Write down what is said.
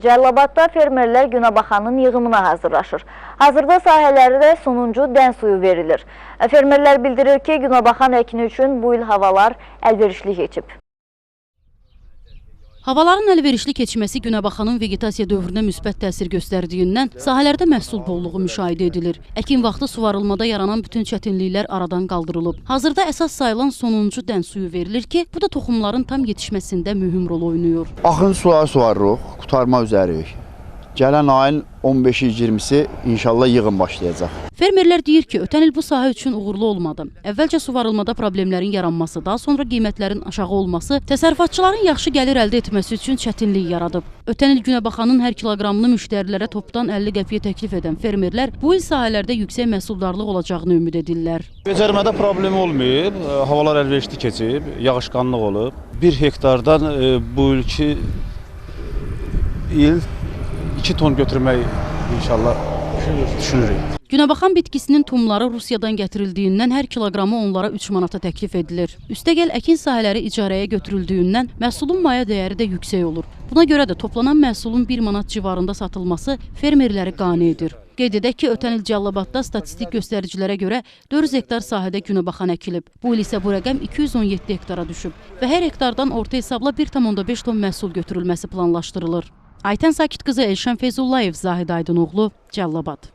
Cəlilabadda fermerlər Günəbaxanın yığımına hazırlaşır. Hazırda sahələrdə sonuncu dən suyu verilir. Fermerlər bildirir ki, Günəbaxan əkini üçün bu il havalar əlverişli keçib. Havaların əlverişli keçməsi Günəbaxanın vegetasiya dövrünə müsbət təsir göstərdiyindən sahələrdə məhsul bolluğu müşahidə edilir. Əkin vaxtı suvarılmada yaranan bütün çətinliklər aradan qaldırılıb. Hazırda əsas sayılan sonuncu dən suyu verilir ki, bu da toxumların tam yetişməsində mühüm rol oynayır. Axın suları suvarırıq, qutarma üzərik. Gələn ayın 15-20-si inşallah yığım başlayacaq. Fermerlər deyir ki, ötən il bu sahə üçün uğurlu olmadı. Əvvəlcə suvarılmada problemlərin yaranması, daha sonra qiymətlərin aşağı olması təsərrüfatçıların yaxşı gəlir əldə etməsi üçün çətinlik yaradıb. Ötən il Günəbaxanın hər kiloqramını müştərilərə topdan 50 qəpiyə təklif edən fermerlər bu il sahələrdə yüksək məhsuldarlıq olacağını ümid edirlər. Becərmədə problem olmayıb, havalar əlverişli keçib, yağışqanlıq olub. 1 hektardan bu ilki il 2 ton götürmək inşallah düşünürük. Günəbaxan bitkisinin tumları Rusiyadan gətirildiyindən hər kiloqramı onlara 3 manata təklif edilir. Üstəgəl əkin sahələri icarəyə götürüldüyündən məhsulun maya dəyəri də yüksək olur. Buna görə də toplanan məhsulun 1 manat civarında satılması fermerləri qane edir. Qeyd edək ki, ötən il Cəlilabadda statistik göstəricilərə görə 400 hektar sahədə Günəbaxan əkilib. Bu il isə bu rəqəm 217 hektara düşüb və hər hektardan orta hesabla 1,5 ton məhsul götürülməsi planlaşdırılır. Aytən Sakit qızı Elşən Feyzullayev, Zahid Aydınoğlu, Cəlilabad.